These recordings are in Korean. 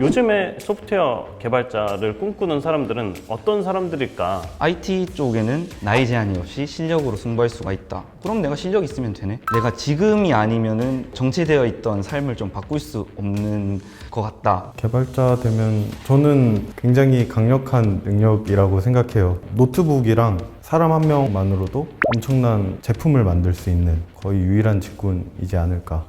요즘에 소프트웨어 개발자를 꿈꾸는 사람들은 어떤 사람들일까? IT 쪽에는 나이 제한이 없이 실력으로 승부할 수가 있다. 그럼 내가 실력 있으면 되네. 내가 지금이 아니면은 정체되어 있던 삶을 좀 바꿀 수 없는 것 같다. 개발자 되면 저는 굉장히 강력한 능력이라고 생각해요. 노트북이랑 사람 한 명만으로도 엄청난 제품을 만들 수 있는 거의 유일한 직군이지 않을까.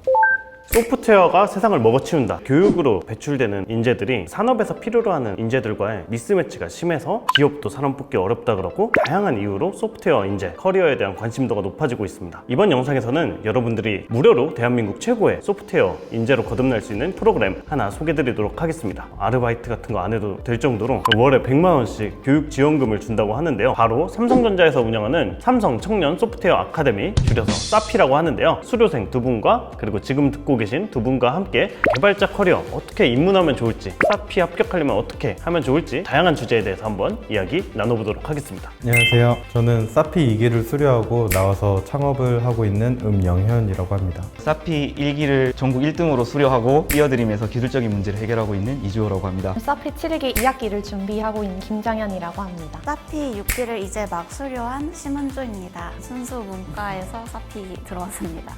소프트웨어가 세상을 먹어치운다. 교육으로 배출되는 인재들이 산업에서 필요로 하는 인재들과의 미스매치가 심해서 기업도 사람 뽑기 어렵다 그러고 다양한 이유로 소프트웨어 인재, 커리어에 대한 관심도가 높아지고 있습니다. 이번 영상에서는 여러분들이 무료로 대한민국 최고의 소프트웨어 인재로 거듭날 수 있는 프로그램 하나 소개드리도록 하겠습니다. 아르바이트 같은 거 안 해도 될 정도로 월에 100만 원씩 교육 지원금을 준다고 하는데요. 바로 삼성전자에서 운영하는 삼성 청년 소프트웨어 아카데미, 줄여서 사피라고 하는데요. 수료생 두 분과 그리고 지금 듣고 계신 두 분과 함께 개발자 커리어 어떻게 입문하면 좋을지, 사피 합격하려면 어떻게 하면 좋을지 다양한 주제에 대해서 한번 이야기 나눠보도록 하겠습니다. 안녕하세요. 저는 사피 2기를 수료하고 나와서 창업을 하고 있는 음영현이라고 합니다. 사피 1기를 전국 1등으로 수료하고 뛰어들이면서 기술적인 문제를 해결하고 있는 이주호라고 합니다. 사피 7기 2학기를 준비하고 있는 김장현이라고 합니다. 사피 6기를 이제 막 수료한 심은주입니다. 순수 문과에서 사피 들어왔습니다.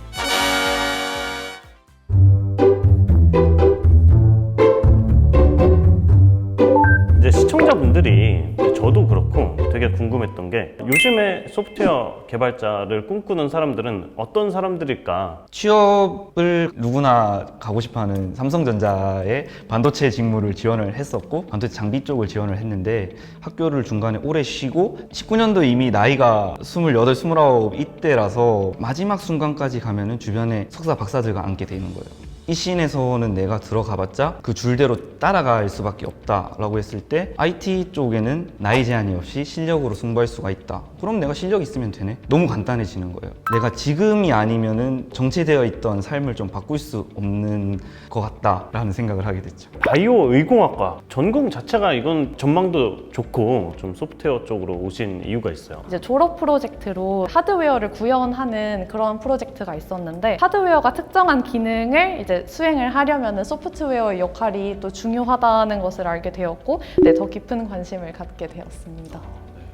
이제 시청자분들이 저도 그렇고 되게 궁금했던 게 요즘에 소프트웨어 개발자를 꿈꾸는 사람들은 어떤 사람들일까? 취업을 누구나 가고 싶어하는 삼성전자의 반도체 직무를 지원을 했었고 반도체 장비 쪽을 지원을 했는데 학교를 중간에 오래 쉬고 19년도 이미 나이가 28, 29 이때라서 마지막 순간까지 가면은 주변에 석사 박사들과 앉게 되는 거예요. 이 씬에서는 내가 들어가봤자 그 줄대로 따라갈 수밖에 없다라고 했을 때 IT 쪽에는 나이 제한이 없이 실력으로 승부할 수가 있다. 그럼 내가 실력 있으면 되네. 너무 간단해지는 거예요. 내가 지금이 아니면은 정체되어 있던 삶을 좀 바꿀 수 없는 것 같다라는 생각을 하게 됐죠. 바이오 의공학과 전공 자체가 이건 전망도 좋고 좀 소프트웨어 쪽으로 오신 이유가 있어요. 이제 졸업 프로젝트로 하드웨어를 구현하는 그런 프로젝트가 있었는데 하드웨어가 특정한 기능을 이제 수행을 하려면 소프트웨어의 역할이 또 중요하다는 것을 알게 되었고 더 깊은 관심을 갖게 되었습니다.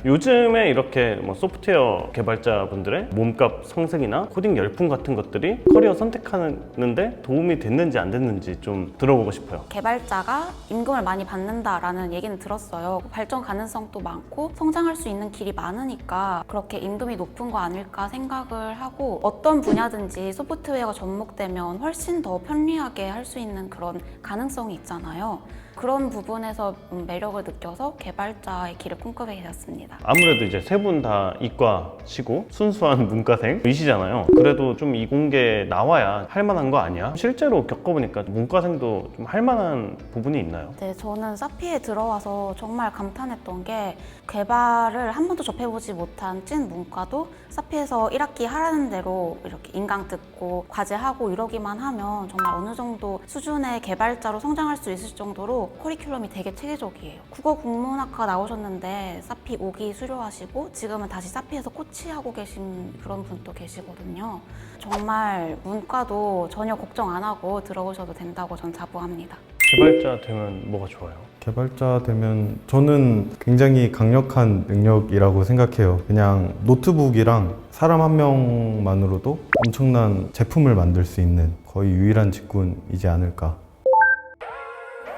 요즘에 이렇게 뭐 소프트웨어 개발자분들의 몸값 상승이나 코딩 열풍 같은 것들이 커리어 선택하는데 도움이 됐는지 안 됐는지 좀 들어보고 싶어요. 개발자가 임금을 많이 받는다라는 얘기는 들었어요. 발전 가능성도 많고 성장할 수 있는 길이 많으니까 그렇게 임금이 높은 거 아닐까 생각을 하고 어떤 분야든지 소프트웨어가 접목되면 훨씬 더 편리하게 할 수 있는 그런 가능성이 있잖아요. 그런 부분에서 매력을 느껴서 개발자의 길을 꿈꾸게 되었습니다. 아무래도 이제 세 분 다 이과시고 순수한 문과생이시잖아요. 그래도 좀 이공계에 나와야 할 만한 거 아니야? 실제로 겪어보니까 문과생도 좀 할 만한 부분이 있나요? 네, 저는 사피에 들어와서 정말 감탄했던 게 개발을 한 번도 접해보지 못한 찐 문과도 사피에서 1학기 하라는 대로 이렇게 인강 듣고 과제하고 이러기만 하면 정말 어느 정도 수준의 개발자로 성장할 수 있을 정도로 커리큘럼이 되게 체계적이에요. 국어 국문학과 나오셨는데 사피 5기 수료하시고 지금은 다시 사피에서 코치하고 계신 그런 분도 계시거든요. 정말 문과도 전혀 걱정 안 하고 들어오셔도 된다고 전 자부합니다. 개발자 되면 뭐가 좋아요? 개발자 되면 저는 굉장히 강력한 능력이라고 생각해요. 그냥 노트북이랑 사람 한 명만으로도 엄청난 제품을 만들 수 있는 거의 유일한 직군이지 않을까.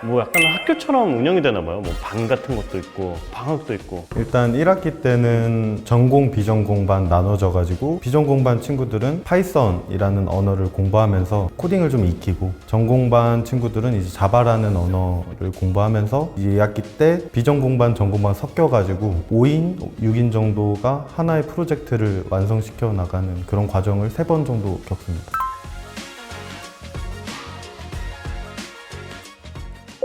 뭐 약간 학교처럼 운영이 되나 봐요. 뭐 반 같은 것도 있고 방학도 있고. 일단 1학기 때는 전공, 비전공반 나눠져 가지고 비전공반 친구들은 파이썬이라는 언어를 공부하면서 코딩을 좀 익히고 전공반 친구들은 이제 자바라는 언어를 공부하면서 이제 2학기 때 비전공반, 전공반 섞여 가지고 5인, 6인 정도가 하나의 프로젝트를 완성시켜 나가는 그런 과정을 3번 정도 겪습니다.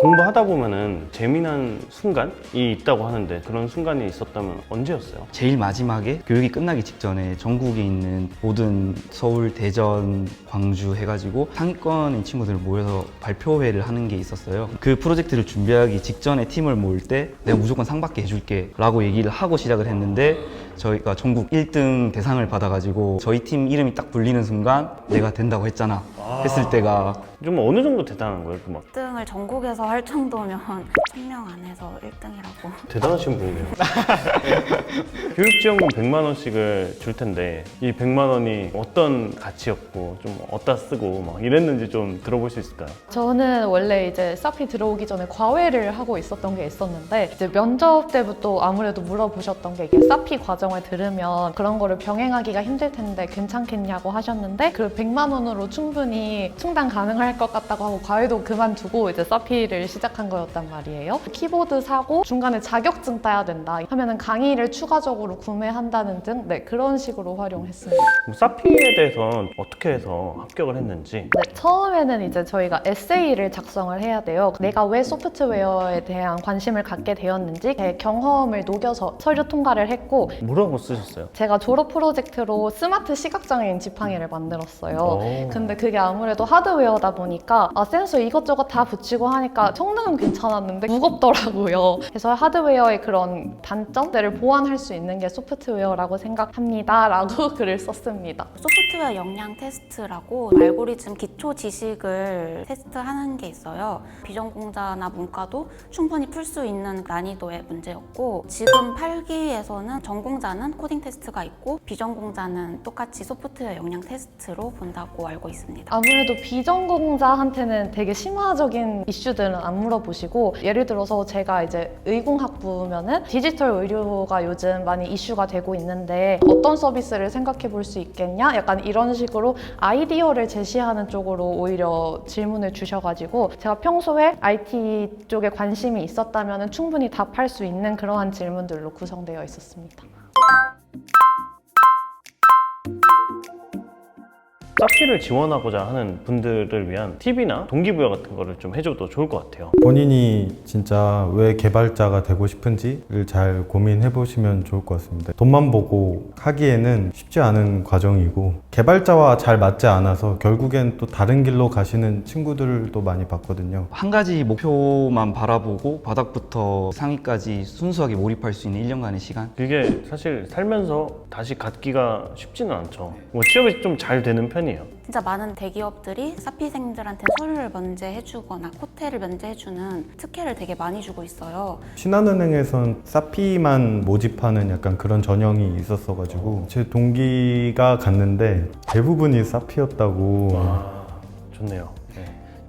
공부하다 보면은 재미난 순간이 있다고 하는데 그런 순간이 있었다면 언제였어요? 제일 마지막에 교육이 끝나기 직전에 전국에 있는 모든 서울, 대전, 광주 해가지고 상위권인 친구들 모여서 발표회를 하는 게 있었어요. 그 프로젝트를 준비하기 직전에 팀을 모을 때 내가 무조건 상 받게 해줄게 라고 얘기를 하고 시작을 했는데 저희가 전국 1등 대상을 받아가지고 저희 팀 이름이 딱 불리는 순간 내가 된다고 했잖아 했을 때가 좀 어느 정도 대단한 거예요? 그 막 1등을 전국에서 할 정도면 1000명 안에서 1등이라고. 대단하신 분이네요. 교육지원금 100만 원씩을 줄 텐데 이 100만 원이 어떤 가치였고 좀 어디다 쓰고 막 이랬는지 좀 들어볼 수 있을까요? 저는 원래 이제 사피 들어오기 전에 과외를 하고 있었던 게 있었는데 이제 면접 때부터 아무래도 물어보셨던 게 이게 사피 과정을 들으면 그런 거를 병행하기가 힘들 텐데 괜찮겠냐고 하셨는데 그 100만 원으로 충분히 충당 가능할 것 같다고 하고 과외도 그만두고 이제 사피를 시작한 거였단 말이에요. 키보드 사고 중간에 자격증 따야 된다 하면은 강의를 추가적으로 구매한다는 등 네, 그런 식으로 활용했습니다. 그럼 사피에 대해서는 어떻게 해서 합격을 했는지 네, 처음에는 이제 저희가 에세이를 작성을 해야 돼요. 내가 왜 소프트웨어에 대한 관심을 갖게 되었는지 제 경험을 녹여서 서류 통과를 했고 뭐라고 쓰셨어요? 제가 졸업 프로젝트로 스마트 시각장애인 지팡이를 만들었어요. 오. 근데 그게 아무래도 하드웨어다 보니까 센서 이것저것 다 붙이고 하니까 성능은 괜찮았는데 무겁더라고요. 그래서 하드웨어의 그런 단점들을 보완할 수 있는 게 소프트웨어라고 생각합니다 라고 글을 썼습니다. 소프트웨어 역량 테스트라고 알고리즘 기초 지식을 테스트하는 게 있어요. 비전공자나 문과도 충분히 풀 수 있는 난이도의 문제였고 지금 8기에서는 전공자는 코딩 테스트가 있고 비전공자는 똑같이 소프트웨어 역량 테스트로 본다고 알고 있습니다. 아무래도 비전공자한테는 되게 심화적인 이슈들은 안 물어보시고 예를 들어서 제가 이제 의공학부면은 디지털 의료가 요즘 많이 이슈가 되고 있는데 어떤 서비스를 생각해 볼 수 있겠냐? 약간 이런 식으로 아이디어를 제시하는 쪽으로 오히려 질문을 주셔가지고 제가 평소에 IT 쪽에 관심이 있었다면 충분히 답할 수 있는 그러한 질문들로 구성되어 있었습니다. 사피를 지원하고자 하는 분들을 위한 팁이나 동기부여 같은 거를 좀 해줘도 좋을 것 같아요. 본인이 진짜 왜 개발자가 되고 싶은지를 잘 고민해 보시면 좋을 것 같습니다. 돈만 보고 하기에는 쉽지 않은 과정이고 개발자와 잘 맞지 않아서 결국엔 또 다른 길로 가시는 친구들도 많이 봤거든요. 한 가지 목표만 바라보고 바닥부터 상위까지 순수하게 몰입할 수 있는 1년간의 시간. 그게 사실 살면서 다시 갖기가 쉽지는 않죠. 뭐 취업이 좀 잘 되는 편이에요. 진짜 많은 대기업들이 사피생들한테 서류를 면제해주거나 코테를 면제해주는 특혜를 되게 많이 주고 있어요. 신한은행에선 사피만 모집하는 약간 그런 전형이 있었어가지고 제 동기가 갔는데 대부분이 사피였다고. 좋네요. 네.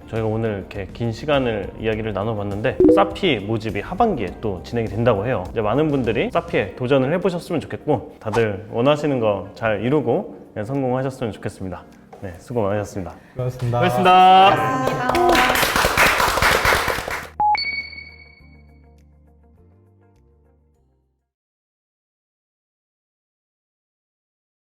저희가 오늘 이렇게 긴 시간을 이야기를 나눠봤는데 사피 모집이 하반기에 또 진행이 된다고 해요. 이제 많은 분들이 사피에 도전을 해보셨으면 좋겠고 다들 원하시는 거 잘 이루고 성공하셨으면 좋겠습니다. 네, 수고 많으셨습니다. 고맙습니다. 고맙습니다. 감사합니다.